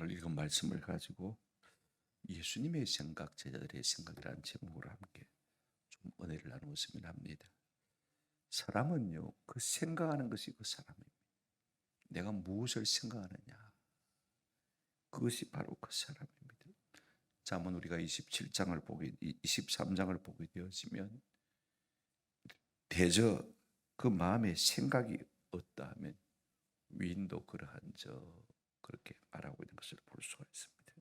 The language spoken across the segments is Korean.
오늘 읽은 말씀을 가지고 예수님의 생각, 제자들의 생각이라는 제목으로 함께 좀 은혜를 나누었으면 합니다. 사람은요, 그 생각하는 것이 그 사람입니다. 내가 무엇을 생각하느냐, 그것이 바로 그 사람입니다. 잠언 우리가 23장을 보게 되어지면 대저 그 마음에 생각이 없다 하면 위인도 그러한저 그렇게 말하고 있는 것을 볼 수가 있습니다.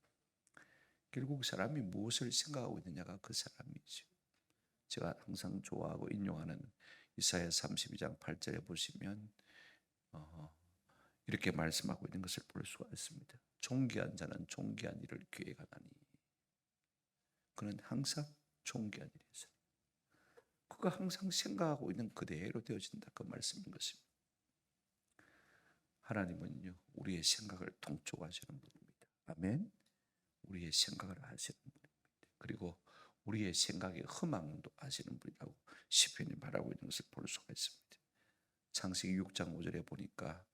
결국 사람이 무엇을 생각하고 있느냐가 그 사람이죠. 제가 항상 좋아하고 인용하는 이사야 32장 8절에 보시면 이렇게 말씀하고 있는 것을 볼 수가 있습니다. 존귀한 자는 존귀한 일을 계획하나니 그는 항상 존귀한 일을 해서 그가 항상 생각하고 있는 그대로 되어진다, 그 말씀인 것입니다. 하나님은요, 우리의 생각을 통촉하시는 분입니다. 아멘. 우리의 생각을 아시는 분입니다. 그리고 우리의 생각의 허망도 아시는 분이라고 시편이 말하고 있는 것을 볼 수가 있습니다. 창세기 6장 5절에 보니까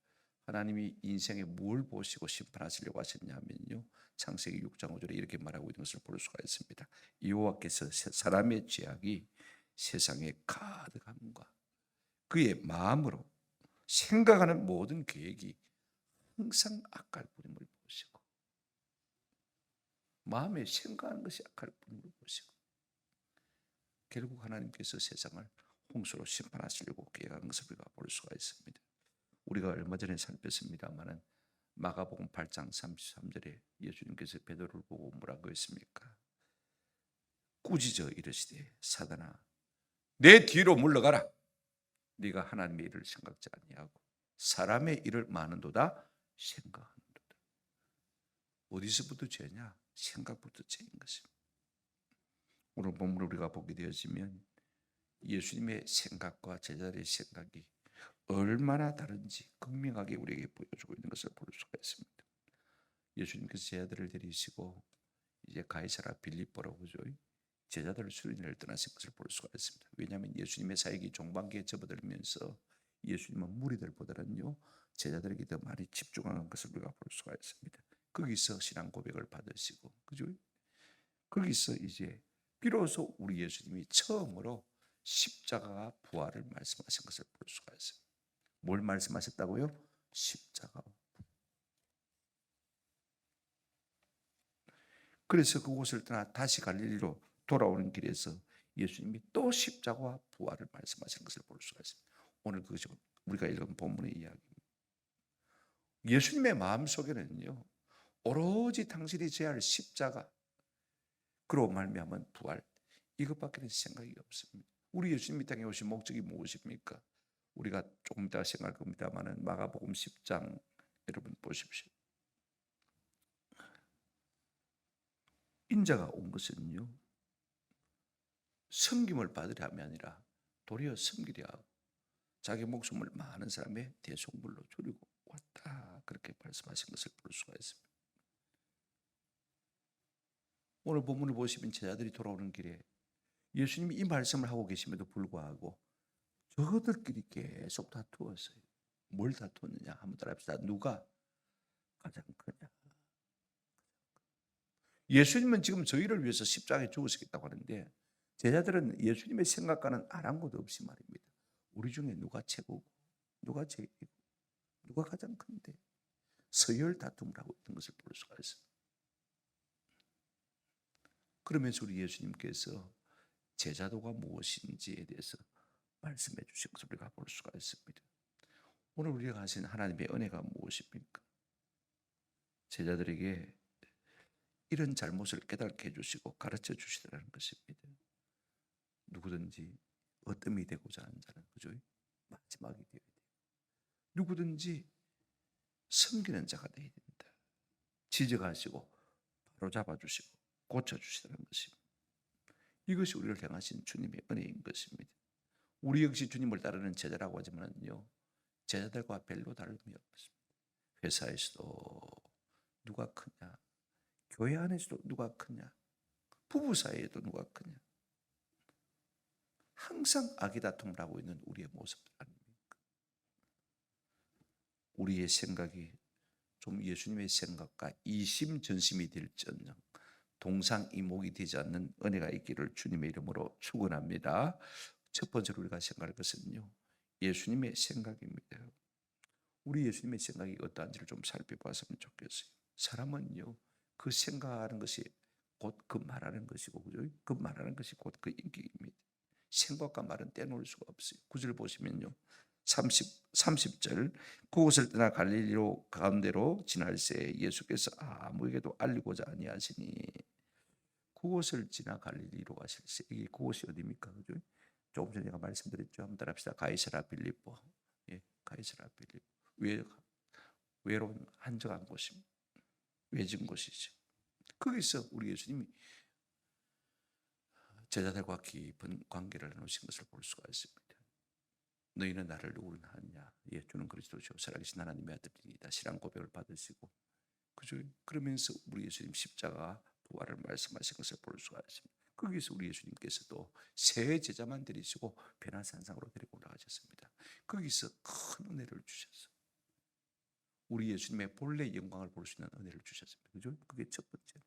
하나님이 인생에 뭘 보시고 심판하시려고 하셨냐면요, 창세기 6장 5절에 이렇게 말하고 있는 것을 볼 수가 있습니다. 여호와께서 사람의 죄악이 세상에 가득함과 그의 마음으로 생각하는 모든 계획이 항상 악할 뿐임을 보시고, 마음에 생각하는 것이 악할 뿐임을 보시고, 결국 하나님께서 세상을 홍수로 심판하시려고 계획한 것을 우리가 볼 수가 있습니다. 우리가 얼마 전에 살폈습니다마는 마가복음 8장 33절에 예수님께서 베드로를 보고 뭐라고 했습니까? 꾸짖어 이르시되 사단아 내 뒤로 물러가라. 네가 하나님의 일을 생각지 아니하고 사람의 일을 많은도다 생각하는도다. 어디서부터 죄냐? 생각부터 죄인 것입니다. 오늘 본문을 우리가 보게 되어지면 예수님의 생각과 제자들의 생각이 얼마나 다른지 극명하게 우리에게 보여주고 있는 것을 볼 수가 있습니다. 예수님께서 제자들을 데리시고 이제 가이사라 빌립보로 제자들을 수련회를 떠나신 것을 볼 수가 있습니다. 왜냐하면 예수님의 사역이 종반기에 접어들면서 예수님은 무리들보다는요 제자들에게 더 많이 집중하는 것을 우리가 볼 수가 있습니다. 거기서 신앙 고백을 받으시고, 그죠? 거기서 이제 비로소 우리 예수님이 처음으로 십자가와 부활을 말씀하신 것을 볼 수가 있어요. 뭘 말씀하셨다고요? 십자가와. 그래서 그곳을 떠나 다시 갈릴리로 돌아오는 길에서 예수님이 또 십자가와 부활을 말씀하시는 것을 볼 수가 있습니다. 오늘 그것이 우리가 읽은 본문의 이야기입니다. 예수님의 마음속에는요 오로지 당신이 져야 할 십자가, 그로 말미암은 부활, 이것밖에는 생각이 없습니다. 우리 예수님 이 땅에 오신 목적이 무엇입니까? 우리가 조금 이따 생각할 겁니다마는 마가복음 10장 여러분 보십시오. 인자가 온 것은요 섬김을 받으려 함이 아니라 도리어 섬기려 하고 자기 목숨을 많은 사람의 대속물로 줄이고 왔다, 그렇게 말씀하신 것을 볼 수가 있습니다. 오늘 본문을 보시면 제자들이 돌아오는 길에 예수님이 이 말씀을 하고 계심에도 불구하고 저들끼리 계속 다투었어요. 뭘 다투었느냐 한번 따라합시다. 누가 가장 크냐. 예수님은 지금 저희를 위해서 십자가에 죽으시겠다고 하는데 제자들은 예수님의 생각과는 아랑곳 없이 말입니다. 우리 중에 누가 최고고 누가 제일이고 누가 가장 큰데 서열 다툼을 하고 있는 것을 볼 수가 있습니다. 그러면서 우리 예수님께서 제자도가 무엇인지에 대해서 말씀해 주신 것을 우리가 볼 수가 있습니다. 오늘 우리가 하신 하나님의 은혜가 무엇입니까? 제자들에게 이런 잘못을 깨닫게 해주시고 가르쳐 주시더라는 것입니다. 누구든지 어뜸이 되고자 하는 자는 그죠? 마지막이 되어야 돼요. 누구든지 섬기는 자가 되어야 된다. 지적하시고 바로 잡아주시고 고쳐주시더라는 것입니다. 이것이 우리를 향하신 주님의 은혜인 것입니다. 우리 역시 주님을 따르는 제자라고 하지만요 제자들과 별로 다름이 없습니다. 회사에서도 누가 크냐, 교회 안에서도 누가 크냐, 부부 사이에도 누가 크냐, 항상 아기다툼을 하고 있는 우리의 모습 아닙니까? 우리의 생각이 좀 예수님의 생각과 이심전심이 될지언정 동상이몽이 되지 않는 은혜가 있기를 주님의 이름으로 축원합니다. 첫 번째로 우리가 생각할 것은요, 예수님의 생각입니다. 우리 예수님의 생각이 어떠한지를 좀 살펴봤으면 좋겠어요. 사람은요, 그 생각하는 것이 곧 그 말하는 것이고, 그죠? 그 말하는 것이 곧 그 인격입니다. 생각과 말은 떼놓을 수가 없어요. 9절 보시면요, 30절, 그곳을 떠나 갈릴리로 가운데로 지날새 예수께서 아무에게도 알리고자 아니하시니, 그곳을 지나 갈릴리로 가실새. 이게 그곳이 어디입니까? 그죠? 조금 전에 제가 말씀드렸죠. 한번 따라합시다. 가이사라 빌립보. 예, 가이사라 빌립보. 외로운 한적한 곳입니다. 외진 곳이죠. 거기서 우리 예수님이 제자들과 깊은 관계를 나누신 것을 볼 수가 있습니다. 너희는 나를 누구로 하느냐? 예, 주는 그리스도시요 살아계신 하나님의 아들이다. 신앙 고백을 받으시고, 그죠? 그러면서 우리 예수님 십자가 부활을 말씀하신 것을 볼 수가 있습니다. 거기서 우리 예수님께서도 세 제자만 데리시고 베나산상으로 데리고 올라가셨습니다. 거기서 큰 은혜를 주셨어요. 우리 예수님의 본래 영광을 볼 수 있는 은혜를 주셨습니다. 그죠? 그게 첫 번째.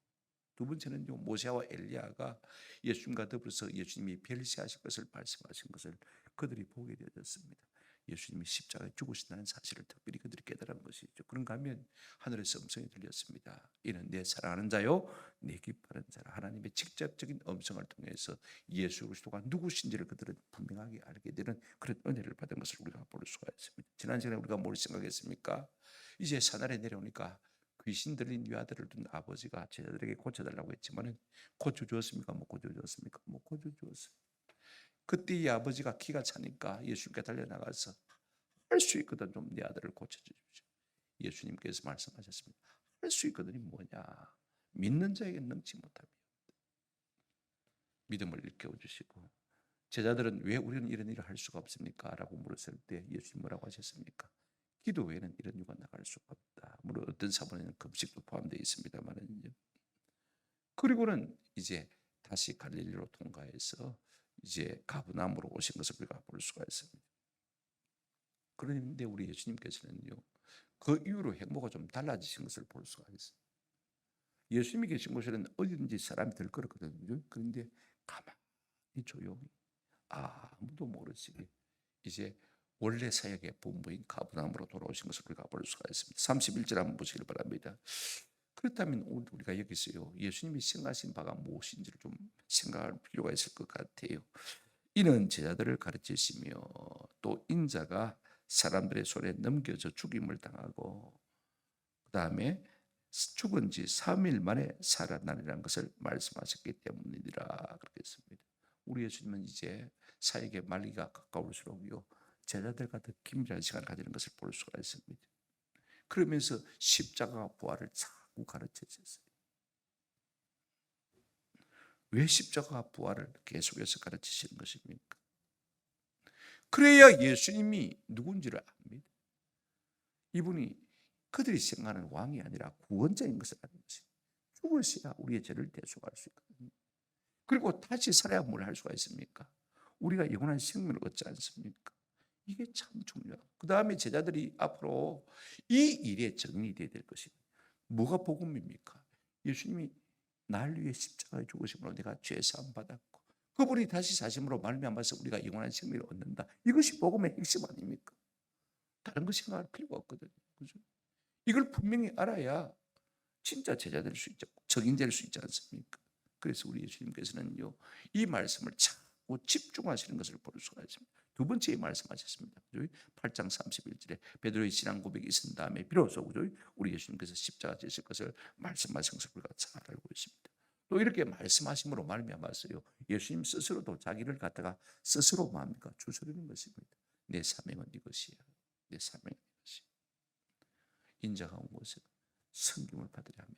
두 번째는요, 모세와 엘리야가 예수님과 더불어서 예수님이 별세하실 것을 말씀하신 것을 그들이 보게 되었습니다. 예수님이 십자가에 죽으신다는 사실을 특별히 그들이 깨달은 것이죠. 그런가 하면 하늘에서 음성이 들렸습니다. 이는 내 사랑하는 자요, 내 기뻐하는 자라. 하나님의 직접적인 음성을 통해서 예수 그리스도가 누구신지를 그들은 분명하게 알게 되는 그런 은혜를 받은 것을 우리가 볼 수가 있습니다. 지난 시간에 우리가 뭘 생각했습니까? 이제 사날에 내려오니까 귀신 들린 유아들을 둔 아버지가 제자들에게 고쳐달라고 했지만은 고쳐주었습니까? 못 고쳐주었습니까? 못 고쳐주었어요. 그때 이 아버지가 기가 차니까 예수님께 달려나가서 할 수 있거든, 좀 내 아들을 고쳐주십시오. 예수님께서 말씀하셨습니다. 할 수 있거든이 뭐냐? 믿는 자에게 능치 못합니다. 믿음을 일깨워 주시고, 제자들은 왜 우리는 이런 일을 할 수가 없습니까? 라고 물었을 때 예수님 뭐라고 하셨습니까? 기도 외에는 이런 일과 나갈 수가 없다. 물론 어떤 사본에는 금식도 포함되어 있습니다만은요. 그리고는 이제 다시 갈릴리로 통과해서 이제 가브나움으로 오신 것을 우리가 볼 수가 있습니다. 그런데 우리 예수님께서는요, 그 이후로 행보가 좀 달라지신 것을 볼 수가 있어요. 예수님이 계신 곳에는 어디든지 사람이 들끓었거든요. 그런데 가만히 조용히 아무도 모르시게 이제 원래 사역의 본부인 가브나움으로 돌아오신 것을 우리가 볼 수가 있습니다. 31절 한번 보시길 바랍니다. 그렇다면 우리가 여기서요, 예수님이 생각하신 바가 무엇인지를 좀 생각할 필요가 있을 것 같아요. 이는 제자들을 가르치시며 또 인자가 사람들의 손에 넘겨져 죽임을 당하고 그 다음에 죽은 지 3일 만에 살아나리라는 것을 말씀하셨기 때문이라 그렇게 했습니다. 우리 예수님은 이제 사역의 말기가 가까울수록요, 제자들과 더 긴밀한 시간을 가지는 것을 볼 수가 있습니다. 그러면서 십자가 부활을 자꾸 가르쳐 주셨어요. 왜 십자가 부활을 계속해서 가르치시는 것입니까? 그래야 예수님이 누군지를 압니다. 이분이 그들이 생각하는 왕이 아니라 구원자인 것을 아는 것입니다. 죽으셔야 우리의 죄를 대속할 수 있거든요. 그리고 다시 살아야 뭘 할 수가 있습니까? 우리가 영원한 생명을 얻지 않습니까? 이게 참 중요하고, 그 다음에 제자들이 앞으로 이 일에 정인이 되어야 될 것입니다. 뭐가 복음입니까? 예수님이 날 위해 십자가에 죽으심으로 내가 죄 사함 받았고 그분이 다시 사심으로 말미암아서 우리가 영원한 생명을 얻는다. 이것이 복음의 핵심 아닙니까? 다른 거 생각할 필요가 없거든요. 그죠? 이걸 분명히 알아야 진짜 제자 될 수 있죠. 적인 될 수 있지 않습니까? 그래서 우리 예수님께서는요, 이 말씀을 자꾸 집중하시는 것을 볼 수가 있습니다. 두 번째 말씀하셨습니다. 8장 31절에 베드로의 신앙 고백이 있은 다음에 비로소 우리 예수님께서 십자가 지실 것을 말씀하신 것을 우리가 잘 알고 있습니다. 또 이렇게 말씀하심으로 말미암았어요. 예수님 스스로도 자기를 갖다가 스스로 뭡니까? 주소리는 것입니다. 내 사명은 이것이야. 내 사명은 이것이야. 인자가 온 곳에 성김을 받으려 하면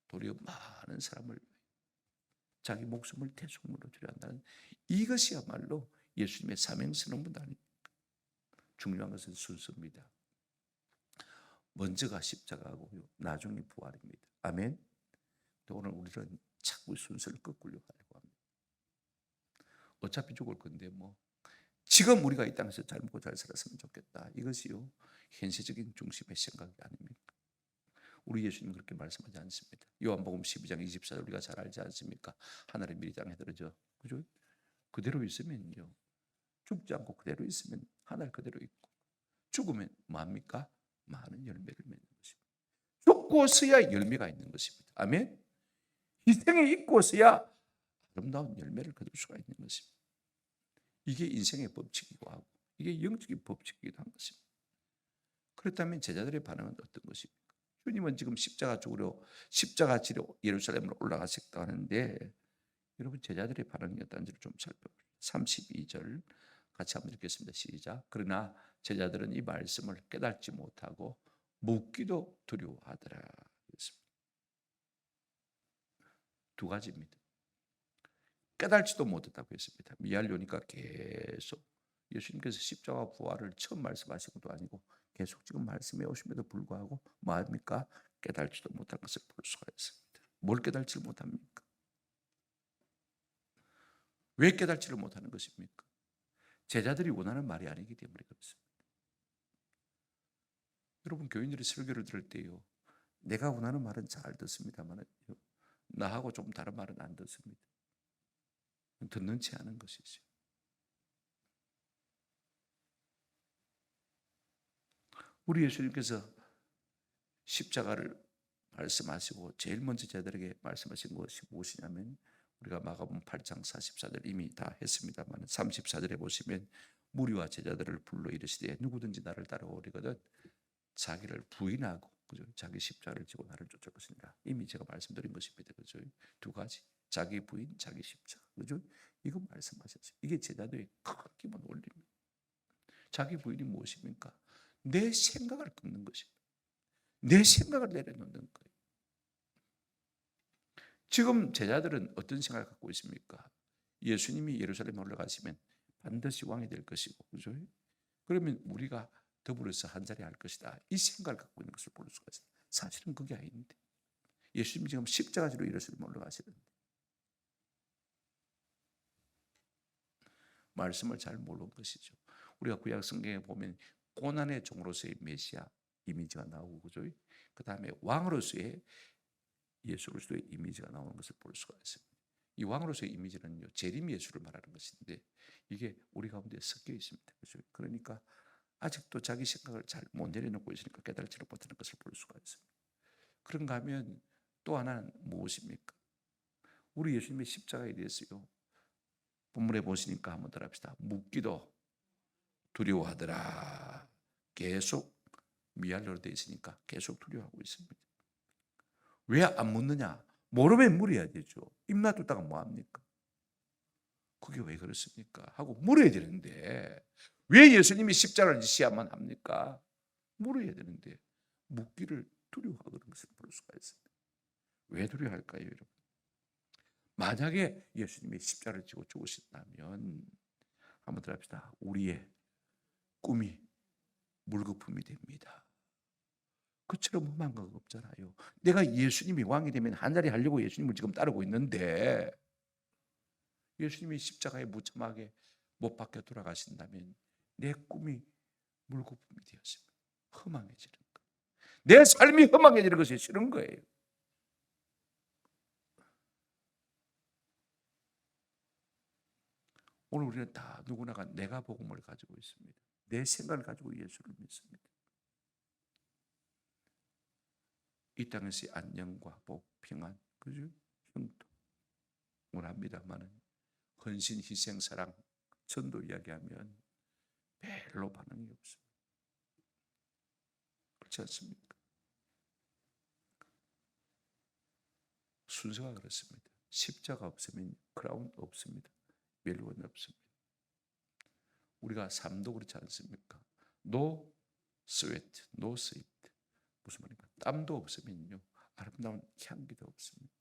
도리어 많은 사람을 자기 목숨을 대속물로 주려 한다는 이것이야말로 예수님의 사명스러운 아닙니까? 중요한 것은 순서입니다. 먼저가 십자가고요, 나중에 부활입니다. 아멘. 또 오늘 우리는 자꾸 순서를 거꾸려 가려고 합니다. 어차피 죽을 건데 뭐 지금 우리가 이 땅에서 잘 먹고 잘 살았으면 좋겠다. 이것이요, 현세적인 중심의 생각이 아닙니까? 우리 예수님 그렇게 말씀하지 않습니다. 요한복음 12장 24절 우리가 잘 알지 않습니까? 하늘의 미리 땅에 들어져. 그죠? 그대로 있으면요, 죽지 않고 그대로 있으면 하늘 그대로 있고, 죽으면 뭐합니까? 많은 열매를 맺는 것입니다. 죽고서야 열매가 있는 것입니다. 아멘. 희생에 있고서야 아름다운 열매를 거둘 수가 있는 것입니다. 이게 인생의 법칙이기도 하고 이게 영적인 법칙이기도 한 것입니다. 그렇다면 제자들의 반응은 어떤 것입니까? 주님은 지금 십자가 지로 예루살렘으로 올라가셨다 하는데, 여러분 제자들의 반응이 어떤지를 좀 살펴봅시다. 32절 같이 한번 읽겠습니다. 시작. 그러나 제자들은 이 말씀을 깨닫지 못하고 묻기도 두려워하더라. 두 가지입니다. 깨달지도 못했다고 했습니다. 미알려니까 계속 예수님께서 십자가 부활을 처음 말씀하신 것도 아니고 계속 지금 말씀해 오심에도 불구하고 뭐합니까? 깨달지도 못한 것을 볼 수가 있습니다. 뭘 깨달지 못합니까? 왜 깨달지를 못하는 것입니까? 제자들이 원하는 말이 아니기 때문에 그렇습니다. 여러분 교인들이 설교를 들을 때요, 내가 원하는 말은 잘 듣습니다만 나하고 좀 다른 말은 안 듣습니다. 듣는 체 하는 것이죠. 우리 예수님께서 십자가를 말씀하시고 제일 먼저 제자들에게 말씀하신 것이 무엇이냐면, 우리가 마가복음 8장 44절 이미 다 했습니다만 34절에 보시면 무리와 제자들을 불러 이르시되 누구든지 나를 따라오리거든 자기를 부인하고, 그죠? 자기 십자가를 지고 나를 쫓을 것이니라. 이미 제가 말씀드린 것입니다. 그죠? 두 가지. 자기 부인, 자기 십자가. 그죠? 이거 말씀하셨어요. 이게 제자들의 큰 기본 원리입니다. 자기 부인이 무엇입니까? 내 생각을 끊는 것입니다. 내 생각을 내려놓는 거예요. 지금 제자들은 어떤 생각을 갖고 있습니까? 예수님이 예루살렘에 올라가시면 반드시 왕이 될 것이고, 그죠? 그러면 우리가 더불어서 한 자리 할 것이다. 이 생각을 갖고 있는 것을 볼 수가 있어요. 사실은 그게 아닌데, 예수님이 지금 십자가지로 예루살렘에 올라가시는데 말씀을 잘 모르는 것이죠. 우리가 구약 성경에 보면 고난의 종으로서의 메시아 이미지가 나오고, 그죠? 그 다음에 왕으로서의 예수 그리스도의 이미지가 나오는 것을 볼 수가 있습니다. 이 왕으로서의 이미지는요, 재림 예수를 말하는 것인데 이게 우리 가운데 섞여 있습니다. 그죠? 그러니까 아직도 자기 생각을 잘 못 내려놓고 있으니까 깨달지를 못하는 것을 볼 수가 있습니다. 그런가 하면 또 하나는 무엇입니까? 우리 예수님의 십자가에 대해서요, 본문에 보시니까 한번 더 합시다. 묻기도 두려워하더라. 계속 미알로로 되어 있으니까 계속 두려워하고 있습니다. 왜 안 묻느냐? 모르면 물어야 되죠. 입 놔뒀다가 뭐합니까? 그게 왜 그렇습니까? 하고 물어야 되는데 왜 예수님이 십자가를 지시야만 합니까? 물어야 되는데 묻기를 두려워하는 것을 볼 수가 있습니다. 왜 두려워할까요, 여러분? 만약에 예수님이 십자가를 지고 죽으신다면 한번 더 합시다. 우리의 꿈이 물거품이 됩니다. 그처럼 험한 거 없잖아요. 내가 예수님이 왕이 되면 한 자리 하려고 예수님을 지금 따르고 있는데 예수님이 십자가에 무참하게 못 박혀 돌아가신다면 내 꿈이 물거품이 되었습니다. 허망해지는 거. 내 삶이 허망해지는 것이 싫은 거예요. 오늘 우리는 다 누구나가 내가 복음을 가지고 있습니다. 내 생각을 가지고 예수를 믿습니다. 이 땅에서의 안녕과 복, 평안, 그죠? 형통 원합니다만은 헌신, 희생, 사랑, 전도 이야기하면 별로 반응이 없습니다. 그렇지 않습니까? 순서가 그렇습니다. 십자가 없으면 크라운 없습니다. 멜론 없습니다. 우리가 삶도 그렇지 않습니까? No sweat, no sweat. 무슨 말입니까? 땀도 없으면요, 아름다운 향기도 없습니다.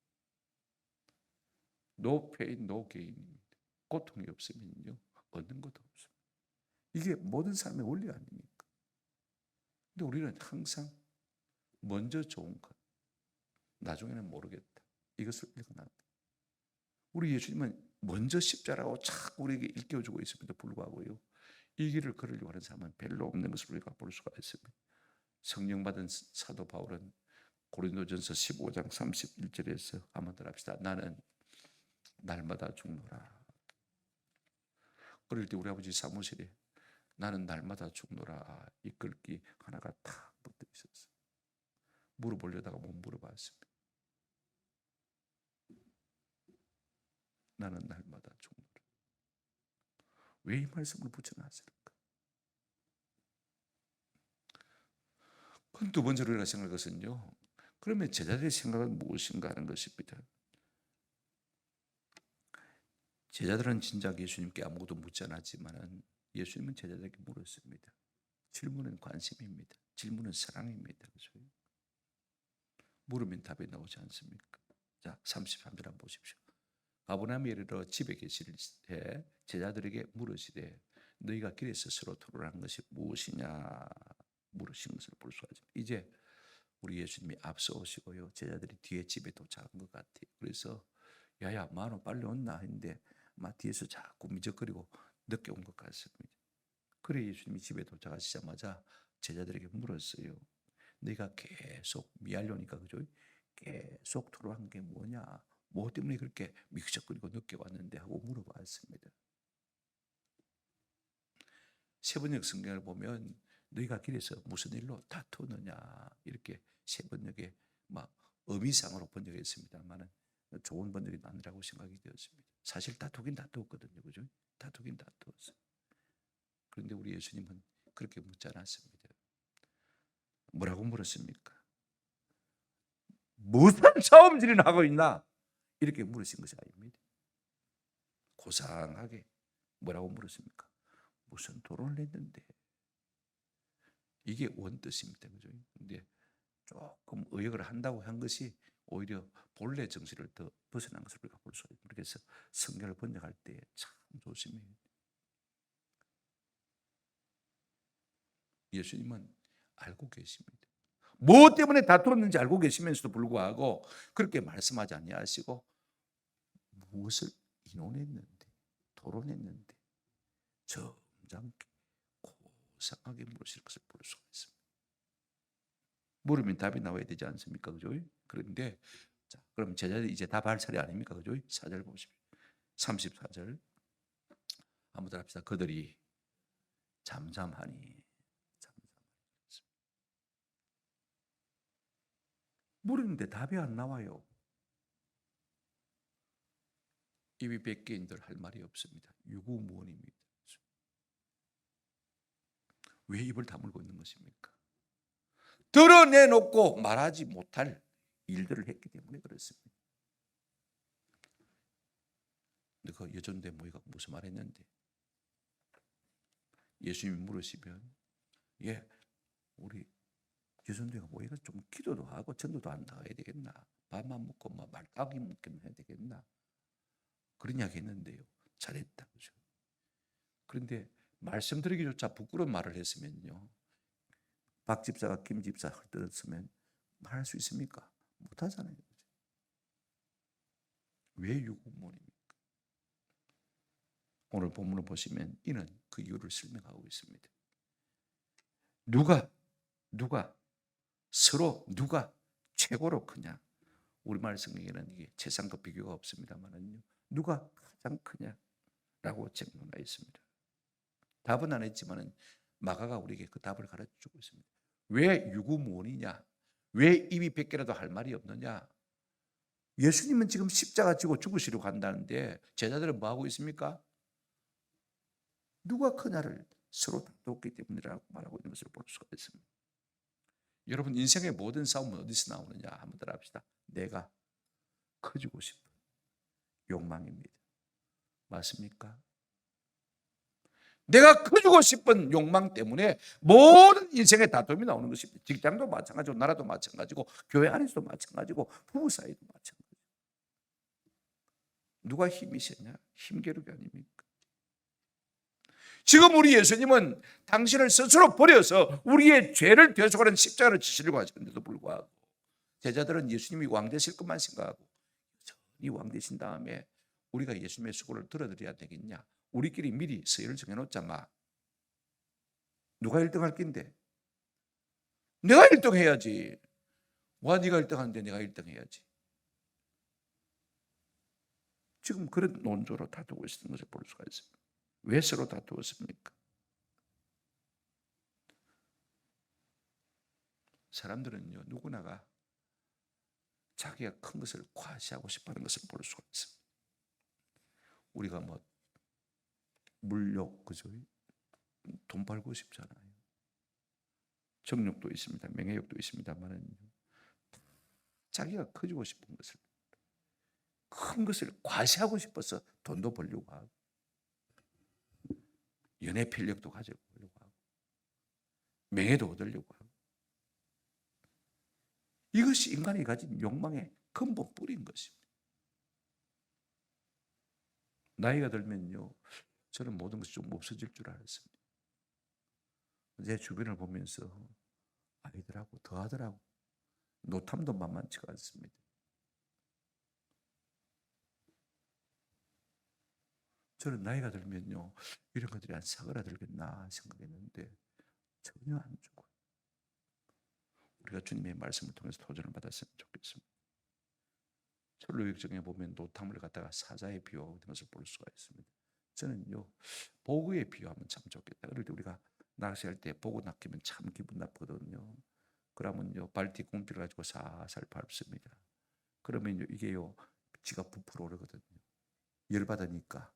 No pain, no gain입니다. 고통이 없으면요, 얻는 것도 없습니다. 이게 모든 삶의 원리 아닙니까? 근데 우리는 항상 먼저 좋은 것, 나중에는 모르겠다, 이것을 읽어놨다. 우리 예수님은 먼저 십자가라고 자꾸 우리에게 일깨워주고 있음에도 불구하고요, 이 길을 걸으려고 하는 사람은 별로 없는 것을 우리가 볼 수가 있습니다. 성령 받은 사도 바울은 고린도전서 15장 31절에서 한번 더 합시다. 나는 날마다 죽노라. 어릴 때 우리 아버지 사무실에 나는 날마다 죽노라 이 글귀 하나가 탁 붙어 있었어요. 물어보려다가 못 물어봤습니다. 나는 날마다 죽노라. 왜 이 말씀을 붙여놨을까? 그건 두 번째로 우리가 생각할 것은요, 그러면 제자들의 생각은 무엇인가 하는 것입니다. 제자들은 진작 예수님께 아무것도 묻지 않았지만 예수님은 제자들에게 물었습니다. 질문은 관심입니다. 질문은 사랑입니다. 그렇죠? 물으면 답이 나오지 않습니까? 자, 33절 한번 보십시오. 가버나움에 이르러 집에 계실 때 제자들에게 물으시되 너희가 길에서 서로 토론한 것이 무엇이냐 물으신 것을 볼 수가 있습니다. 이제 우리 예수님이 앞서 오시고요, 제자들이 뒤에 집에 도착한 것 같아요. 그래서 야야 마노 빨리 온나 했는데 막 뒤에서 자꾸 미적거리고 늦게 온 것 같습니다. 그래 예수님이 집에 도착하시자마자 제자들에게 물었어요. 너희가 계속 미하려니까 그죠? 계속 토론한 게 뭐냐? 뭐 때문에 그렇게 미적거리고 늦게 왔는데 하고 물어봤습니다. 세번역 성경을 보면 너희가 길에서 무슨 일로 다투느냐 이렇게 세번역에 막 의미상으로 번역했습니다만은 좋은 번역이 아니라고 생각이 되었습니다. 사실 다투긴 다투었거든요, 그죠? 다투긴 다투었어요. 그런데 우리 예수님은 그렇게 묻지 않았습니다. 뭐라고 물었습니까? 무슨 싸움질이나 하고 있나? 이렇게 물으신 것이 아닙니다. 고상하게 뭐라고 물었습니까? 무슨 토론을 했는데. 이게 원뜻입니다. 그죠? 근데 조금 의역을 한다고 한 것이 오히려 본래 정신을 더 벗어난 것을 우리가 볼 수 있습니다. 그래서 성경을 번역할 때 참 조심해야 돼요. 예수님은 알고 계십니다. 뭐 때문에 다투었는지 알고 계시면서도 불구하고 그렇게 말씀하지 아니하시고 무엇을 인논했는데 토론했는데 점잖게 고상하게 물으실 것을 볼 수가 있습니다. 물으면 답이 나와야 되지 않습니까? 그죠? 그런데 자, 그럼 제자들이 이제 답할 차례 아닙니까? 그죠? 4절 보십시오. 34절 한번 더 합시다. 그들이 잠잠하니 물었는데 답이 안 나와요. 입이 뱉기인들 할 말이 없습니다. 유구무원입니다. 왜 입을 다물고 있는 것입니까? 드러내놓고 말하지 못할 일들을 했기 때문에 그렇습니다. 그 여전대 모이가 무슨 말 했는데 예수님이 물으시면 우리 여전대가 모이가 좀 기도도 하고 전도도 안 나가야 되겠나? 밥만 먹고 말따기 먹기만 해야 되겠나? 그런 이야기 했는데요. 잘했다. 그죠? 그런데 말씀드리기조차 부끄러운 말을 했으면요, 박 집사가 김 집사 들었으면 말할 수 있습니까? 못하잖아요. 그죠? 왜 유구무원입니까? 오늘 본문을 보시면 이는 그 이유를 설명하고 있습니다. 누가 서로 누가 최고로 크냐? 우리말 성경에는 이게 재산과 비교가 없습니다만은요, 누가 가장 크냐라고 질문하여 있습니다. 답은 안 했지만은 마가가 우리에게 그 답을 가르쳐주고 있습니다. 왜 유구무원이냐? 왜 입이 100개라도 할 말이 없느냐? 예수님은 지금 십자가 지고 죽으시려고 한다는데 제자들은 뭐 하고 있습니까? 누가 크냐를 서로 다투었기 때문이라고 말하고 있는 것을 볼 수가 있습니다. 여러분, 인생의 모든 싸움은 어디서 나오느냐? 한번 따라 합시다. 내가 커지고 싶은 욕망입니다. 맞습니까? 내가 커지고 싶은 욕망 때문에 모든 인생의 다툼이 나오는 것입니다. 직장도 마찬가지고 나라도 마찬가지고 교회 안에서도 마찬가지고 부부 사이도 마찬가지고. 누가 힘이 세냐? 힘겨루기 아닙니까? 지금 우리 예수님은 당신을 스스로 버려서 우리의 죄를 대속하는 십자가를 지시려고 하셨는데도 불구하고 제자들은 예수님이 왕 되실 것만 생각하고 여전히 왕 되신 다음에 우리가 예수님의 수고를 들어드려야 되겠냐? 우리끼리 미리 서열을 정해놓자마. 누가 1등할 낀데? 내가 1등 해야지. 와, 네가 1등 하는데 내가 1등 해야지. 지금 그런 논조로 다투고 있는 것을 볼 수가 있습니다. 왜 서로 다투었습니까? 사람들은요, 누구나가 자기가 큰 것을 과시하고 싶어하는 것을 볼 수가 있습니다. 우리가 뭐 물욕, 그죠? 돈 벌고 싶잖아요. 정욕도 있습니다. 명예욕도 있습니다만은 자기가 커지고 싶은 것을, 큰 것을 과시하고 싶어서 돈도 벌려고 하고, 연애 필력도 가져보려고 하고, 명예도 얻으려고 하고, 이것이 인간이 가진 욕망의 근본 뿌리인 것입니다. 나이가 들면요, 저는 모든 것이 좀 없어질 줄 알았습니다. 제 주변을 보면서 아이들하고 더 하더라고. 노탐도 만만치가 않습니다. 저는 나이가 들면요, 이런 것들이 안 사그라들겠나 생각했는데 전혀 안 죽어요. 우리가 주님의 말씀을 통해서 도전을 받았으면 좋겠습니다. 철로역정에 보면 노탐을 갖다가 사자에 비유하는 것을 볼 수가 있습니다. 저는요, 보그에 비유하면 참 좋겠다. 그럴 때 우리가 낚시할 때 보고 낚이면 참 기분 나쁘거든요. 그러면요, 발뒤 공피를 가지고 살살 밟습니다. 그러면요, 이게요, 지가 부풀어 오르거든요. 열받으니까,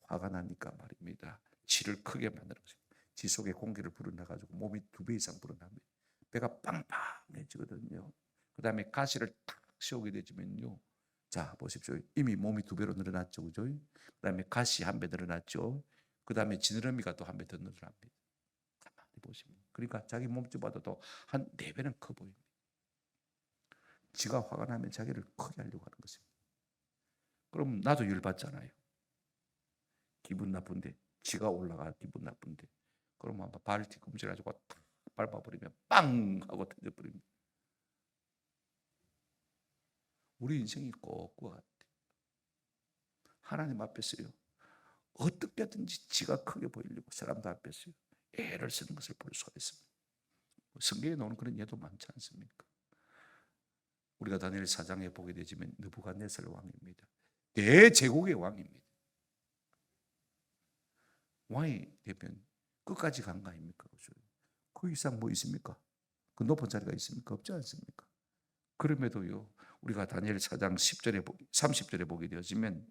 화가 나니까 말입니다. 지를 크게 만드는 거죠. 지 속에 공기를 불어넣어가지고 몸이 2배 이상 불어납니다. 배가 빵빵해지거든요. 그 다음에 가시를 탁 씌우게 되지면요, 자 보십시오. 이미 몸이 2배로 늘어났죠, 그죠? 그 다음에 가시 1배 늘어났죠. 그 다음에 지느러미가 또 1배 더 늘어납니다. 가만히 보시면, 그러니까 자기 몸집보다도 한 4배는 커 보입니다. 지가 화가 나면 자기를 크게 하려고 하는 것입니다. 그럼 나도 열받잖아요. 기분 나쁜데, 지가 올라가 기분 나쁜데, 그럼 아마 발 뒤꿈치 가지고 탁 밟아버리면 빵 하고 터져버립니다. 우리 인생이 꼭 그와 같아요. 하나님 앞에서요, 어떻게든지 지가 크게 보이려고 사람들 앞에서요, 애를 쓰는 것을 볼 수가 있습니다. 성경에 나오는 그런 예도 많지 않습니까? 우리가 다니엘 4장에 보게 되지만 느부갓네살 왕입니다. 대제국의 왕입니다. 왕이 되면 끝까지 간 거 아닙니까? 그 이상 뭐 있습니까? 그 높은 자리가 있습니까? 없지 않습니까? 그럼에도요, 우리가 다니엘 4장 10절에 30절에 보게 되어지면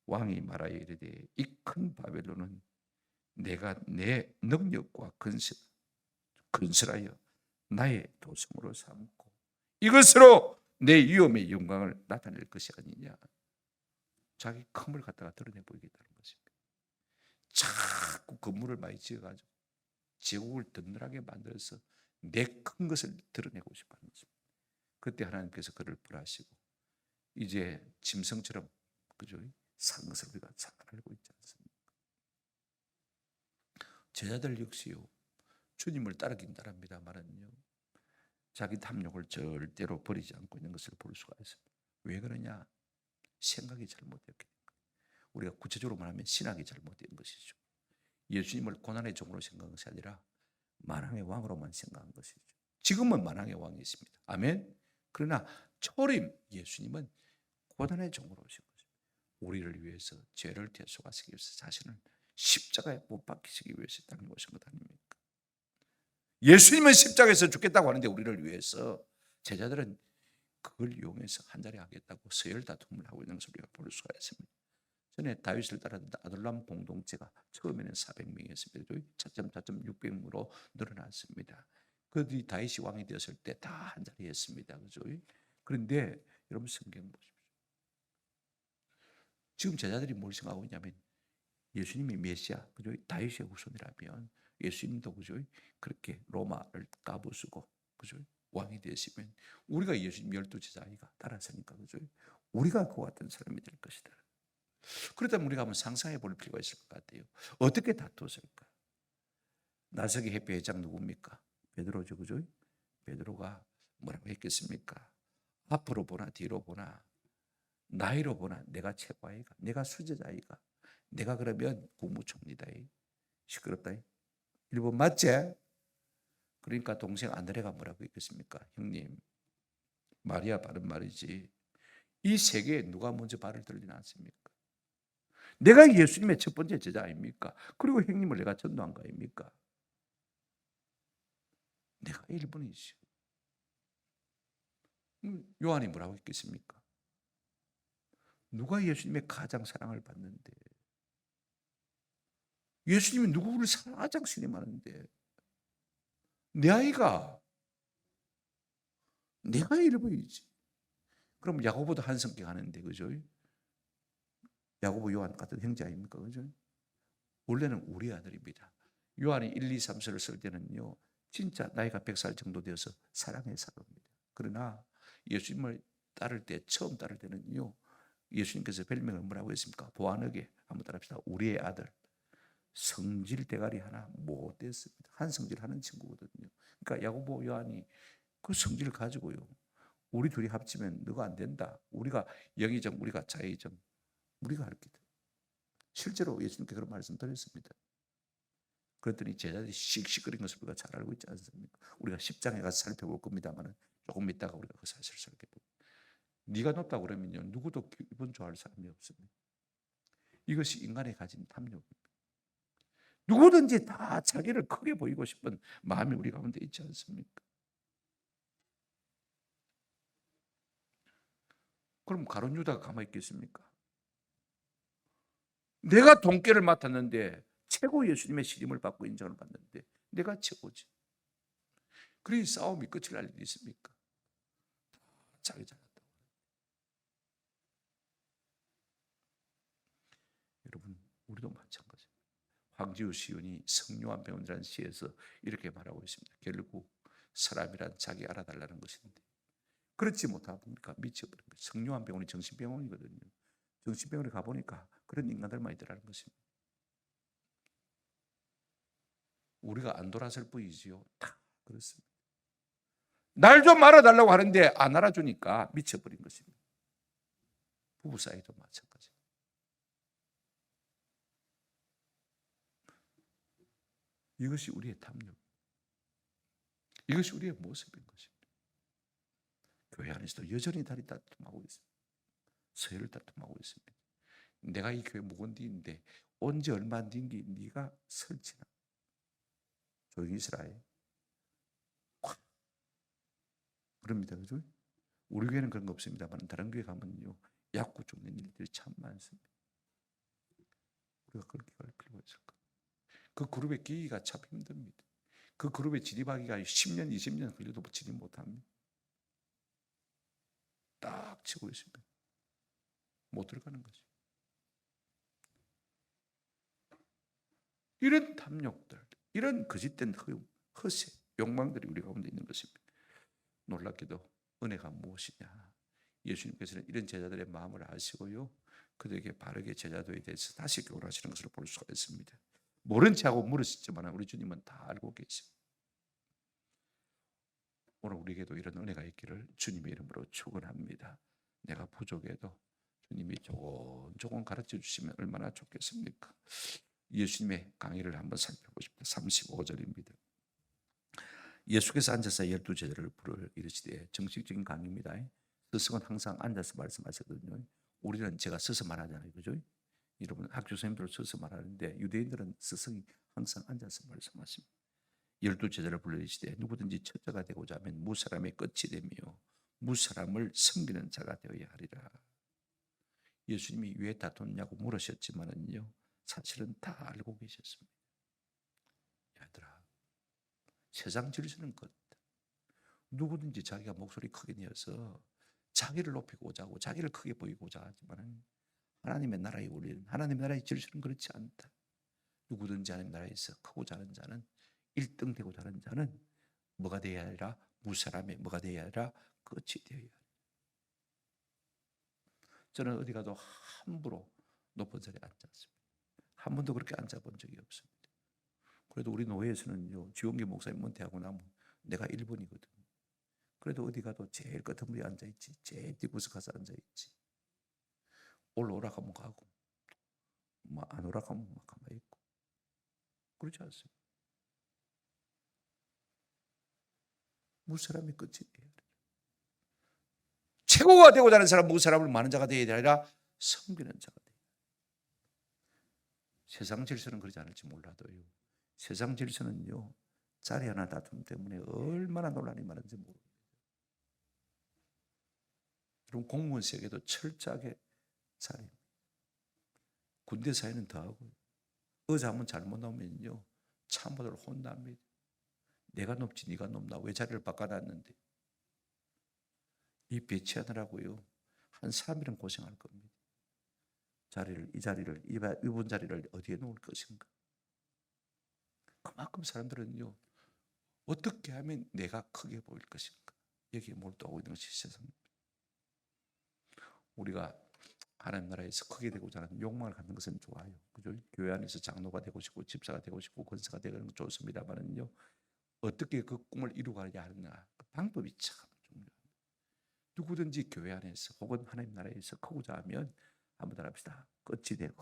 왕이 말하여 이르되 이 큰 바벨론은 내가 내 능력과 건설하여 나의 도성으로 삼고 이것으로 내 위엄의 영광을 나타낼 것이 아니냐. 자기 컴을 갖다가 드러내 보이겠다는 것입니다. 자꾸 건물을 많이 지어가지고 제국을 든든하게 만들어서 내 큰 것을 드러내고 싶어하는 것입니다. 그때 하나님께서 그를 벌하시고 이제 짐승처럼, 그죠? 산 것을 우리가 잘 알고 있지 않습니까? 제자들 역시요, 주님을 따르긴 따릅니다만은요, 자기 탐욕을 절대로 버리지 않고 있는 것을 볼 수가 있습니다. 왜 그러냐? 생각이 잘못되었기 때문에. 우리가 구체적으로 말하면 신학이 잘못된 것이죠. 예수님을 고난의 종으로 생각한 것이 아니라 만왕의 왕으로만 생각한 것이죠. 지금은 만왕의 왕이 있습니다. 아멘. 그러나 초림 예수님은 고난의 종으로 오신 거죠. 우리를 위해서 죄를 대속하시기 위해서 자신을 십자가에 못 박히시기 위해서 땅에 오신 것 아닙니까? 예수님은 십자가에서 죽겠다고 하는데 우리를 위해서 제자들은 그걸 이용해서 한 자리 하겠다고 서열 다툼을 하고 있는 것을 우리가 볼 수가 있습니다. 전에 다윗을 따르던 아둘람 공동체가 처음에는 400명이었습니다. 차츰 600명으로 늘어났습니다. 그 뒤 다윗이 왕이 되었을 때 다 한 자리 했습니다. 그죠? 그런데 여러분 성경 보십시오. 지금 제자들이 뭘 생각하고 있냐면 예수님이 메시아, 그죠? 다윗의 후손이라면 예수님도, 그죠? 그렇게 로마를 까부수고, 그죠? 왕이 되시면 우리가 예수님 12제자 아이가 따라서니까, 그죠? 우리가 그와 같은 사람이 될 것이다. 그렇다면 우리가 한번 상상해 볼 필요가 있을 것 같아요. 어떻게 다투었을까? 나서기 햇볕 회장 누굽니까? 베드로죠, 그죠? 베드로가 뭐라고 했겠습니까? 앞으로 보나 뒤로 보나 나이로 보나 내가 최고아이가, 내가 수제자이가, 내가 그러면 국무총리다. 시끄럽다. 일본 맞지? 그러니까 동생 아드레가 뭐라고 했겠습니까? 형님, 말이야 바른 말이지. 이 세계에 누가 먼저 발을 들리지 않습니까? 내가 예수님의 첫 번째 제자 아닙니까? 그리고 형님을 내가 전도한 거 아닙니까? 내가 1번이지. 요한이 뭐라고 했겠습니까? 누가 예수님의 가장 사랑을 받는데, 예수님이 누구를 가장 신임하는데, 내 아이가, 내가 1번이지. 그럼 야고보도 한 성격 하는데, 그죠? 야고보 요한 같은 형제 아닙니까? 그죠? 원래는 우리 아들입니다. 요한이 1, 2, 3서를 쓸 때는요, 진짜 나이가 100살 정도 되어서 사랑의 사도입니다. 그러나 예수님을 따를 때, 처음 따를 때는요, 예수님께서 별명을 뭐라고 했습니까? 보안하게 한번 따라합시다. 우리의 아들. 성질 대가리 하나 못 됐습니다. 한 성질 하는 친구거든요. 그러니까 야고보 요한이 그 성질을 가지고요, 우리 둘이 합치면 너가 안 된다. 우리가 영의정, 우리가 자의정, 우리가 할 기다. 실제로 예수님께 그런 말씀 드렸습니다. 그랬더니 제자들이 씩씩거린 것을 우리가 잘 알고 있지 않습니까? 우리가 10장에 가서 살펴볼 겁니다만 조금 있다가 우리가 그 사실을 살펴보고, 네가 높다고 그러면요, 누구도 기분 좋아할 사람이 없습니다. 이것이 인간이 가진 탐욕입니다. 누구든지 다 자기를 크게 보이고 싶은 마음이 우리 가운데 있지 않습니까? 그럼 가룟 유다가 가만히 있겠습니까? 내가 돈깨를 맡았는데, 최고 예수님의 시림을 받고 인정을 받는데 내가 최고지. 그러니 싸움이 끝을 날 일이 있습니까? 자기 잘한다고. 여러분, 우리도 마찬가지입니다. 황지우 시인이 성요한 병원이라는 시에서 이렇게 말하고 있습니다. 결국 사람이란 자기 알아달라는 것인데, 그렇지 못하니까 미쳐버린 거예요. 성요한 병원이 정신병원이거든요. 정신병원에 가보니까 그런 인간들만 있더라는 것입니다. 우리가 안 돌아설 뿐이지요. 다 그렇습니다. 날 좀 알아달라고 하는데 안 알아주니까 미쳐버린 것입니다. 부부 사이도 마찬가지. 이것이 우리의 탐욕, 이것이 우리의 모습인 것입니다. 교회 안에서도 여전히 다리 다툼하고 있습니다. 서열을 다툼하고 있습니다. 내가 이 교회 묵은디인데 언제 얼마 안 된 게 네가 설치나. 조용히 있으라. 그럽니다. 그죠? 우리 교회는 그런 거 없습니다만 다른 교회 가면요, 약구 죽는 일들이 참 많습니다. 우리가 그렇게 갈 필요가 있을까? 그 그룹에 끼기가 참 힘듭니다. 그 그룹에 진입하기가 10년, 20년 걸려도 진입 못합니다. 딱 치고 있습니다. 못 들어가는 거죠. 이런 탐욕들, 이런 거짓된 허세, 욕망들이 우리 가운데 있는 것입니다. 놀랍게도 은혜가 무엇이냐? 예수님께서는 이런 제자들의 마음을 아시고요, 그들에게 바르게 제자도에 대해서 다시 교훈하시는 것을 볼 수가 있습니다. 모른 체하고 물으시지만 우리 주님은 다 알고 계십니다. 오늘 우리에게도 이런 은혜가 있기를 주님의 이름으로 축원합니다. 내가 부족해도 주님이 조금 가르쳐 주시면 얼마나 좋겠습니까? 예수님의 강의를 한번 살펴보십시오. 35절입니다. 예수께서 앉아서 12제자를 부르 이르시되, 정식적인 강의입니다. 스승은 항상 앉아서 말씀하시거든요. 우리는 제가 서서 말하잖아요. 그죠? 여러분 학교 선생님들 서서 말하는데 유대인들은 스승이 항상 앉아서 말씀하십니다. 12제자를 불러 이르시되, 누구든지 첫자가 되고자 하면 무사람의 끝이 되며 무사람을 섬기는 자가 되어야 하리라. 예수님이 왜 다퉜냐고 물으셨지만은요, 사실은 다 알고 계셨습니다. 얘들아, 세상 질서는 것, 누구든지 자기가 목소리 크게 내어서 자기를 높이고자 하고 자기를 크게 보이고자 하지만 하나님의 나라의 원리는, 하나님의 나라의 질서는 그렇지 않다. 누구든지 하나님의 나라에서 크고자 하는 자는, 1등 되고자 하는 자는 뭐가 되어야 하리라? 무사람의 뭐가 되어야 하리라? 끝이 되어야 하리라. 저는 어디 가도 함부로 높은 자리에 앉지 않습니다. 한 번도 그렇게 앉아본 적이 없습니다. 그래도 우리 노회에서는요, 지원기 목사님 은퇴하고 나면 내가 1번이거든요. 그래도 어디 가도 제일 끝에 앉아있지, 제일 뒷구석 가서 앉아있지. 올라오라 하면 가고 뭐 안 오라 하면 막 가만히 있고 그렇지 않습니까? 무사람이 끝이 돼야 돼. 최고가 되고자 하는 사람 무사람을 많은 자가 되어야 아니라 섬기는 자가 돼. 세상 질서는 그러지 않을지 몰라도요. 세상 질서는요. 자리 하나 다툼 때문에 얼마나 논란이 많은지 모릅니다. 여러분 공무원 세계도 철저하게 자리. 군대 사회는 더하고요. 의자 한번 잘못 나오면요. 참모들 혼납니다. 내가 높지 네가 높나 왜 자리를 바꿔놨는데. 이 배치하느라고요. 한 3일은 고생할 겁니다. 이 자리를 이분 자리를 어디에 놓을 것인가. 그만큼 사람들은요. 어떻게 하면 내가 크게 보일 것인가. 여기에 몰두하고 있는 것이 세상입니다. 우리가 하나님 나라에서 크게 되고자 하는 욕망을 갖는 것은 좋아요. 그죠? 교회 안에서 장로가 되고 싶고 집사가 되고 싶고 권사가 되는 건 좋습니다만은요. 어떻게 그 꿈을 이루가야 하느냐. 그 방법이 참 중요합니다. 누구든지 교회 안에서 혹은 하나님 나라에서 크고자 하면 한번 따라합시다. 끝이 되고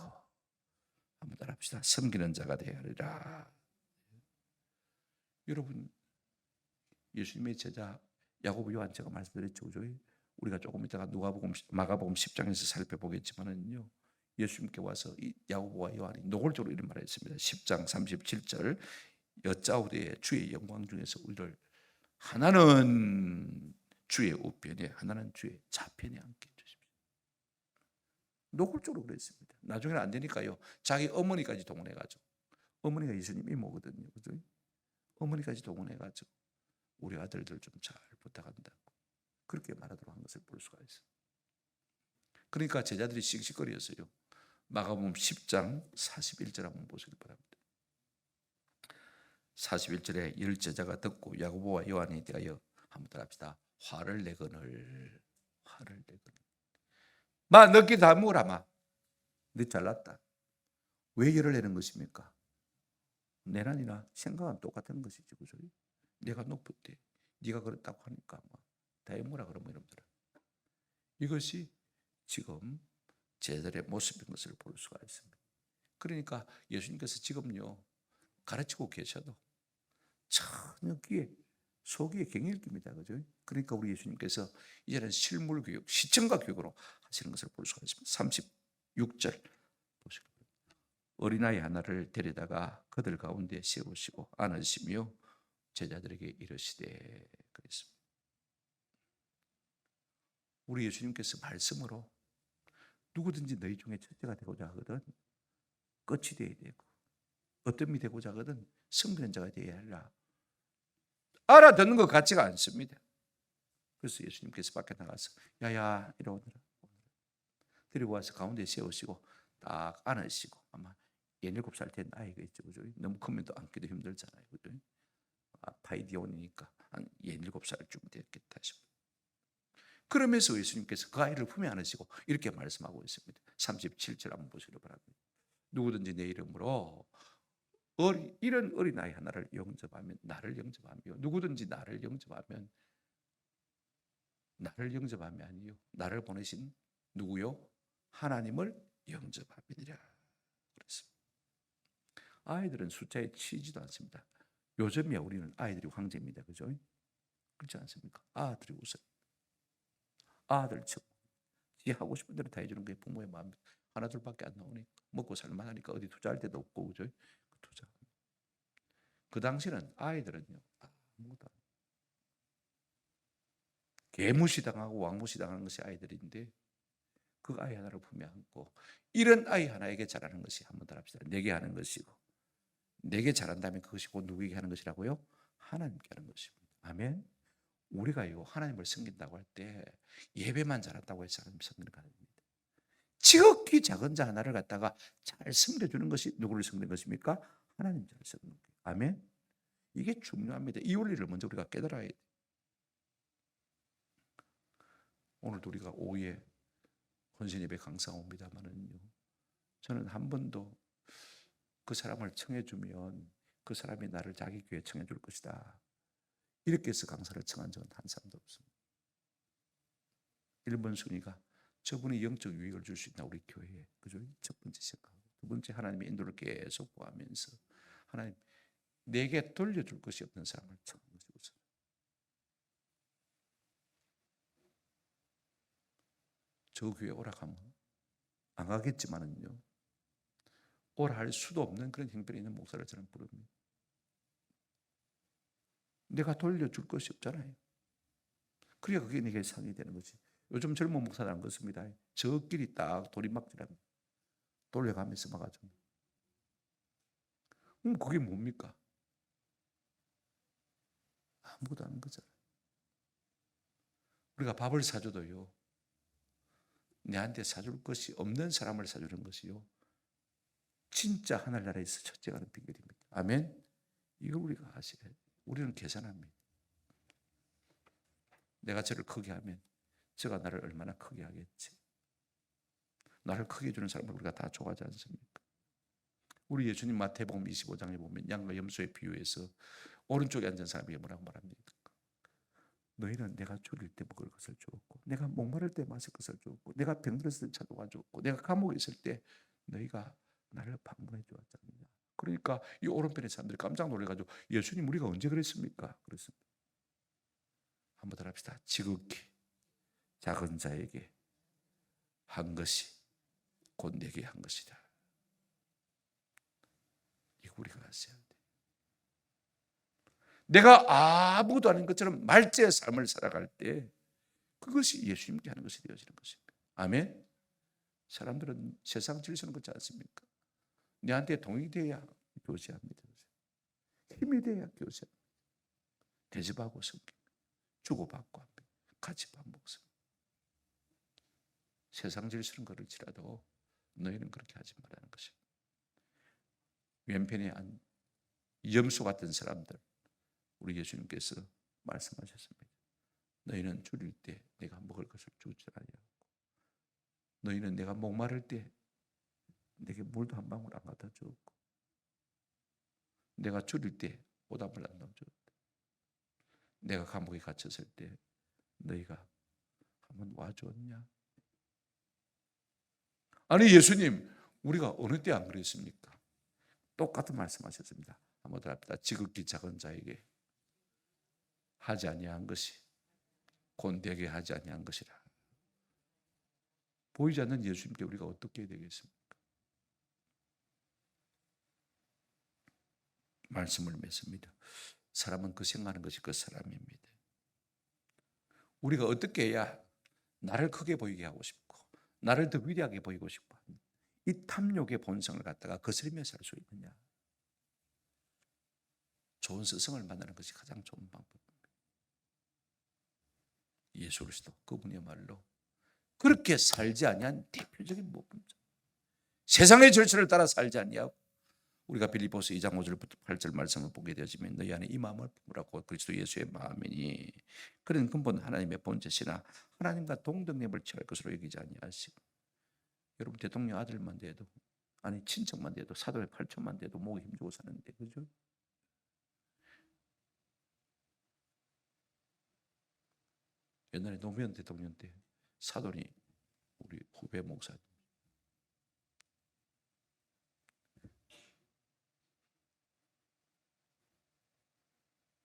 한번 따라합시다. 섬기는 자가 되어야 하리라. 여러분 예수님의 제자 야고보 요한 제가 말씀드렸죠. 그죠? 우리가 조금 이따가 마가복음 10장에서 살펴보겠지만은요. 예수님께 와서 이 야고보와 요한이 노골적으로 이런 말을 했습니다. 10장 37절 여짜오되 주의 영광 중에서 우리를 하나는 주의 우편에 하나는 주의 좌편에 앉게 해주십시오. 노골적으로 그랬습니다. 나중에는 안 되니까요. 자기 어머니까지 동원해가지고 어머니가 예수님 이모거든요. 그죠? 어머니까지 동원해가지고 우리 아들들 좀 잘 부탁한다고 그렇게 말하도록 한 것을 볼 수가 있어요. 그러니까 제자들이 씩씩거렸어요. 마가복음 10장 41절 한번 보시기 바랍니다. 41절에 열 제자가 듣고 야고보와 요한에 대하여 한번 따라합시다. 화를 내거늘 마 너끼 다 먹으라 마. 너 잘났다. 왜 열을 내는 것입니까? 내란이나 생각은 똑같은 것이지. 그죠? 내가 높을 때 네가 그렇다고 하니까 다 해먹으라 그러면 여러분들 이것이 지금 제자들의 모습인 것을 볼 수가 있습니다. 그러니까 예수님께서 지금요 가르치고 계셔도 전혀 속이에 경일깁니다. 그죠? 그러니까 우리 예수님께서 이제는 실물 교육, 시청각 교육으로 하시는 것을 볼 수가 있습니다. 36절 보시고 어린아이 하나를 데려다가 그들 가운데 세우시고 안으시며 제자들에게 이르시되 그랬습니다. 우리 예수님께서 말씀으로 누구든지 너희 중에 첫째가 되고자 하거든 끝이 되어야 되고 어떤 미 되고자 하거든 섬기는 자가 되어야 하라. 알아듣는 것 같지가 않습니다. 그래서 예수님께서 밖에 나가서 야야 이리 오너라 데리고 와서 가운데 세우시고 딱 안으시고 아마 17살 된 아이가 있죠. 그죠? 너무 크면 또 안기도 힘들잖아요. 그죠? 파이디온이니까 한 17살쯤 됐겠다 싶어요. 그러면서 예수님께서 그 아이를 품에 안으시고 이렇게 말씀하고 있습니다. 37절 한번 보시기 바랍니다. 누구든지 내 이름으로 이런 어린아이 하나를 영접하면 나를 영접하며 누구든지 나를 영접하면 아니요 나를 보내신 누구요? 하나님을 영접함이니라 그랬습니다. 아이들은 숫자에 치지도 않습니다. 요즘이야 우리는 아이들이 황제입니다. 그죠? 그렇지 않습니까? 아들이 우선 아들 척 하고 싶은 대로 다 해주는 게 부모의 마음입니다. 하나 둘밖에 안 나오니까 먹고 살만하니까 어디 투자할 데도 없고 그죠? 투자. 그 당시는 아이들은요 아무것도 개무시당하고 왕무시당하는 것이 아이들인데 그 아이 하나를 품에 안고 이런 아이 하나에게 잘하는 것이 한번 더 합시다. 내게 하는 것이고 내게 잘한다면 그것이 곧 누구에게 하는 것이라고요? 하나님께 하는 것입니다. 아멘. 우리가요 하나님을 섬긴다고 할 때 예배만 잘한다고 해서 하나님 섬기는 거 아닙니다. 지극히 작은 자 하나를 갖다가 잘 섬겨주는 것이 누구를 섬기는 것입니까? 하나님 잘 섬기는 거예요. 아멘. 이게 중요합니다. 이 원리를 먼저 우리가 깨달아야 돼요. 오늘도 우리가 오후에 헌신 예배 강사가 옵니다만은요. 저는 한 번도 그 사람을 청해주면 그 사람이 나를 자기 교회에 청해줄 것이다. 이렇게 해서 강사를 청한 적은 한 사람도 없습니다. 1번 순위가 저분이 영적 유익을 줄 수 있나 우리 교회에. 그죠? 첫 번째 생각하고 두 번째 하나님의 인도를 계속 구하면서 하나님 내게 돌려줄 것이 없는 사람을 찾는 것이 우선. 저 교회 오라 하면 안 가겠지만은요. 오라 할 수도 없는 그런 형편이 있는 목사를 저는 부릅니다. 내가 돌려줄 것이 없잖아요. 그래야 그게 내게 상이 되는 거지. 요즘 젊은 목사들은 그렇습니다. 저끼리 딱 도리막질합니다. 돌려가면서 막아줍니다. 그게 뭡니까? 아무것도 아닌 거잖아요. 우리가 밥을 사줘도요. 내한테 사줄 것이 없는 사람을 사주는 것이요. 진짜 하늘나라에서 첫째가 하는 비결입니다. 아멘? 이걸 우리가 아셔야 돼요. 우리는 계산합니다. 내가 저를 크게 하면 저가 나를 얼마나 크게 하겠지. 나를 크게 해주는 사람을 우리가 다 좋아하지 않습니까? 우리 예수님 마태복음 25장에 보면 양과 염소의 비유에서 오른쪽에 앉은 사람에게 뭐라고 말합니까? 너희는 내가 줄일 때 먹을 것을 주었고 내가 목마를 때 마실 것을 주었고 내가 병들었을 때 찾아와 주었고 내가 감옥에 있을 때 너희가 나를 방문해 주었지 않느냐. 그러니까 이 오른편의 사람들이 깜짝 놀라가지고 예수님 우리가 언제 그랬습니까? 그랬습니다. 한번 더 합시다. 지극히 작은 자에게 한 것이 곧 내게 한 것이다. 이거 우리가 아셔야 돼. 내가 아무것도 아닌 것처럼 말죄의 삶을 살아갈 때 그것이 예수님께 하는 것이 되어지는 것입니다. 아멘. 사람들은 세상 질서는 그렇지 않습니까? 내한테 동이 돼야 교제합니다. 힘이 돼야 교제합니다. 대접하고 섬깁니다. 주고받고 합니다. 같이 밥 먹습니다. 세상 질서는 그렇지라도 너희는 그렇게 하지 말라는 것입니다. 왼편에 한 염소 같은 사람들 우리 예수님께서 말씀하셨습니다. 너희는 줄일 때 내가 먹을 것을 주지 아니하고 너희는 내가 목마를 때 내게 물도 한 방울 안 갖다 주었고 내가 줄일 때 보답을 안 넣어주었다. 내가 감옥에 갇혔을 때 너희가 한번 와주었냐? 아니 예수님 우리가 어느 때 안 그랬습니까? 똑같은 말씀하셨습니다. 한번 더 합시다. 지극히 작은 자에게 하지 아니한 것이 곧 내게 하지 아니한 것이라. 보이지 않는 예수님께 우리가 어떻게 해야 되겠습니까? 말씀을 맺습니다. 사람은 그 생각하는 것이 그 사람입니다. 우리가 어떻게 해야 나를 크게 보이게 하고 싶고 나를 더 위대하게 보이고 싶고 이 탐욕의 본성을 갖다가 거스리며 살 수 있느냐. 좋은 스승을 만나는 것이 가장 좋은 방법입니다. 예수 그리스도 그분이야말로 그렇게 살지 아니한 대표적인 모범자. 세상의 절차를 따라 살지 아니하고 우리가 빌립보서 2장 5절부터 8절 말씀을 보게 되어지면 너희 안에 이 마음을 품으라고 그리스도 예수의 마음이니 그런 근본 하나님의 본체시나 하나님과 동등됨을 취할 것으로 여기지 아니하시고 여러분 대통령 아들만 돼도 아니 친척만 돼도 사돈의 8천만 돼도 목에 힘주고 사는데 그죠? 옛날에 노무현 대통령 때 사돈이 우리 후배 목사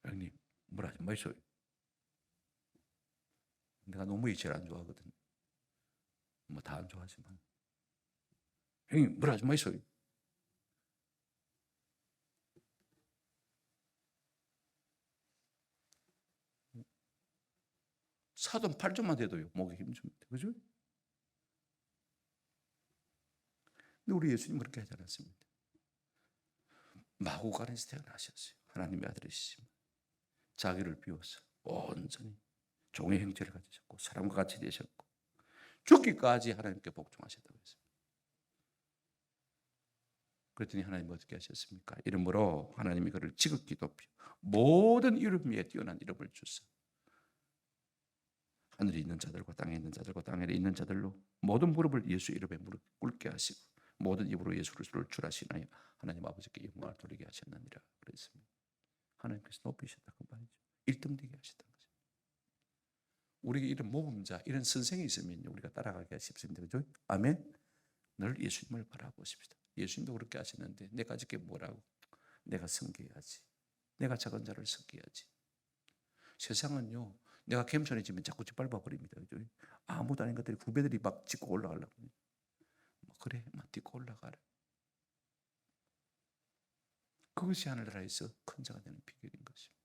형님 뭘 하지 마시오. 내가 노무현이 제일 안 좋아하거든. 뭐 다 안 좋아하지만 형님 뭘 하지 마시오. 사돈 8점만 돼도요 목에 힘 줍니다. 그죠? 근데 우리 예수님 그렇게 하지 않았습니다. 마구간에서 태어나셨어요. 하나님의 아들이시지만 자기를 비워서 온전히 종의 형체를 가지셨고 사람과 같이 되셨고 죽기까지 하나님께 복종하셨다고 했습니다. 그랬더니 하나님 어떻게 하셨습니까? 이름으로 하나님이 그를 지극히 높여 모든 이름 위에 뛰어난 이름을 주사 하늘에 있는 자들과 땅에 있는 자들과 땅에 있는 자들로 모든 무릎을 예수 이름에 무릎 꿇게 하시고 모든 입으로 예수 그리스도를 주라시나요 하나님 아버지께 영광을 돌리게 하셨느니라 그랬습니다. 하나님께서 높이셨다 그 말이죠. 1등 되게 하셨다는 거죠. 우리 이런 모범자, 이런 선생이 있으면 우리가 따라가기가 쉽습니다. 그죠? 아멘. 늘 예수님을 바라보십시다. 예수님도 그렇게 하시는데 내가 저게 뭐라고? 내가 섬겨야지. 내가 작은 자를 섬겨야지. 세상은요, 내가 겸손해지면 자꾸 짓밟아버립니다. 그죠? 아무도 아닌 것들이 후배들이 막 짚고 올라가려고. 그래, 막 딛고 올라가라. 그것이 하늘나라에서 큰 자가 되는 비결인 것입니다.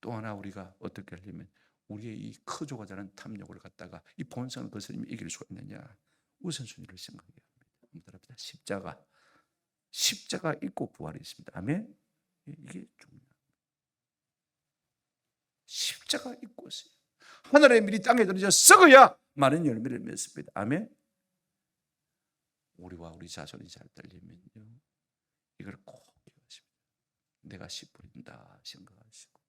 또 하나 우리가 어떻게 하려면 우리의 이 커져가 자는 탐욕을 갖다가 이 본성을 거스르면 이길 수가 있느냐? 우선순위를 생각해야 합니다. 십자가 있고 부활이 있습니다. 아멘. 이게 중요합니다. 십자가 있고 있어요. 하늘의 밀이 땅에 떨어져 썩어야 많은 열매를 맺습니다. 아멘. 우리와 우리 자손이 잘 되려면요, 이걸 꼭 기억하십니다. 내가 씨 뿌린다 생각하시고,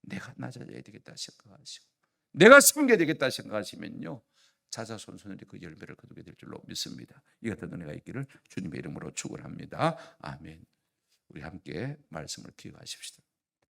내가 낮아져야 되겠다 생각하시고, 내가 섬겨야 되겠다 생각하시면요, 자자손손들이 그 열매를 거두게 될 줄로 믿습니다. 이 같은 은혜가 있기를 주님의 이름으로 축원합니다. 아멘. 우리 함께 말씀을 기억하십시다.